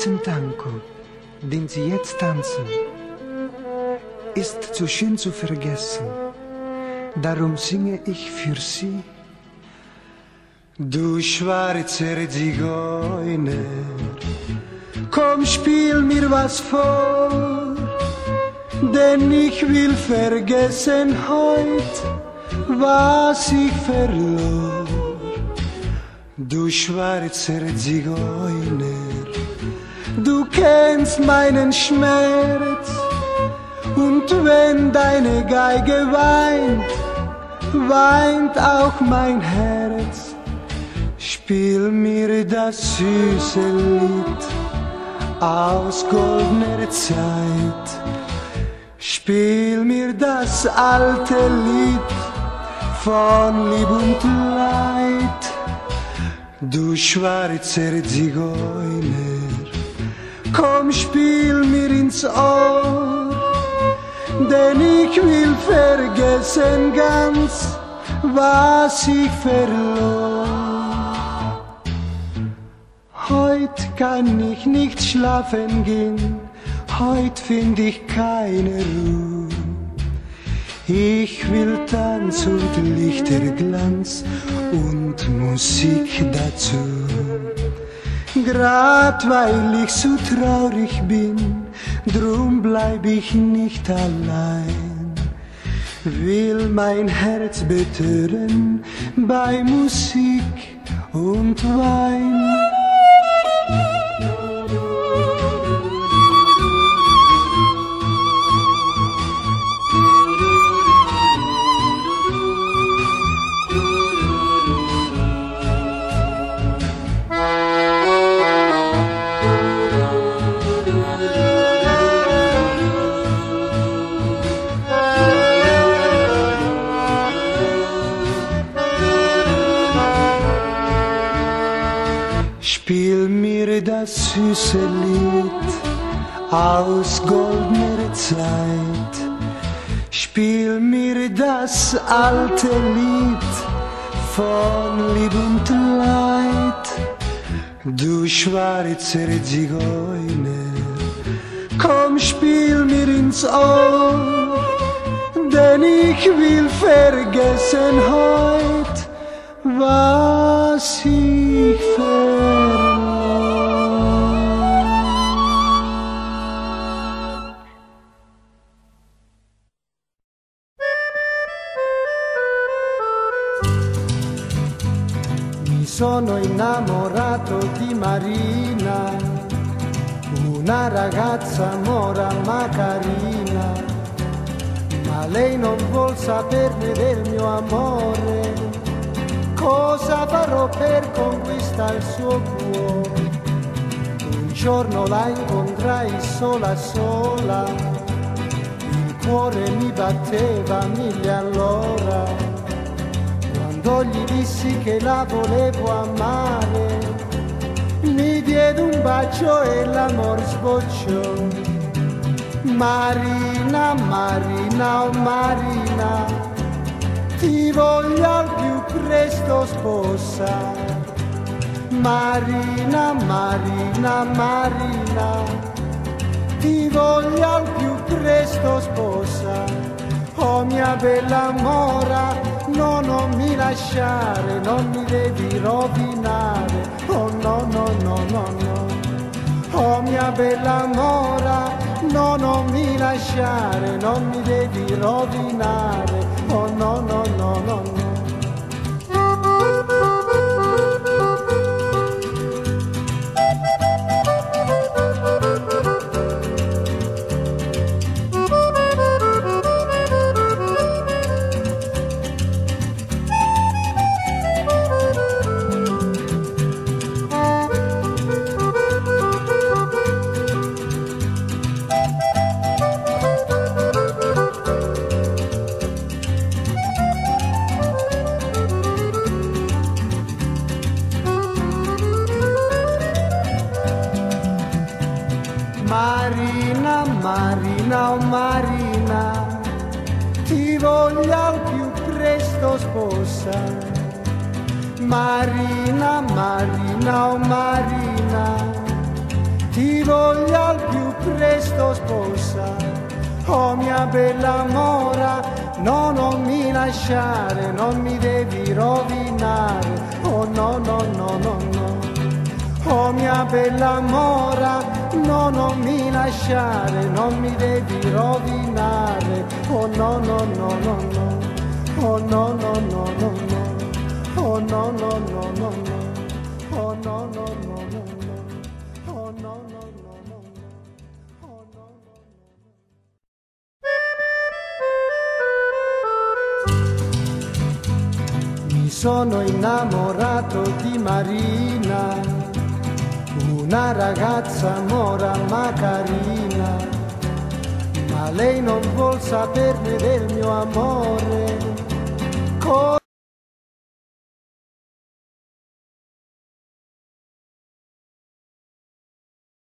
Diesem Tango, den Sie jetzt tanzen, ist zu schön zu vergessen. Darum singe ich für Sie. Du schwarzer Zigeuner, komm, spiel mir was vor, denn ich will vergessen heut, was ich verlor. Du schwarzer Zigeuner, du kennst meinen Schmerz, und wenn deine Geige weint, weint auch mein Herz. Spiel mir das süße Lied aus goldener Zeit. Spiel mir das alte Lied von Lieb und Leid. Du schwarzer Zigeuner, komm, spiel mir ins Ohr, denn ich will vergessen ganz, was ich verlor. Heut kann ich nicht schlafen gehen, heut find ich keine Ruhe. Ich will Tanz und Lichterglanz und Musik dazu. Grad weil ich so traurig bin, drum bleib ich nicht allein. Will mein Herz betören bei Musik und Wein. Spiel mir das süße Lied aus goldener Zeit. Spiel mir das alte Lied von Lieb und Leid. Du schwarzer Zigeuner, komm, spiel mir ins Ohr, denn ich will vergessen heut, was ich verlor. Mi sono innamorato di Marina, una ragazza mora ma carina, ma lei non vuol saperne del mio amore. Cosa farò per conquistare il suo cuore? Un giorno la incontrai sola sola, il cuore mi batteva a 1000 all'ora. Quando gli dissi che la volevo amare, mi diede un bacio e l'amor sbocciò. Marina, Marina, oh Marina, ti voglio al più presto sposa. Marina, Marina, Marina, ti voglio al più presto sposa. Oh mia bella mora, no, non mi lasciare, non mi devi rovinare. Oh no, no, no, no, no. Oh mia bella mora, no, non mi lasciare, non mi devi rovinare. Oh no, no, no, no, no. Marina, Marina, oh Marina, ti voglio al più presto sposa. Marina, Marina, oh Marina, ti voglio al più presto sposare. Oh mia bella mora, no, non mi lasciare, non mi devi rovinare. Oh no, no, no, no, no. Oh mia bella mora, no, non mi lasciare, non mi devi rovinare. Oh no, no, no, no, no. Oh no, no, no, no, no. Oh no, no, no, no, no. Oh no, no, no, no, no. Oh no, no, no, no, no. Oh no, no. Mi sono innamorato di Marina, una ragazza mora ma carina, ma lei non vuol saperne del mio amore.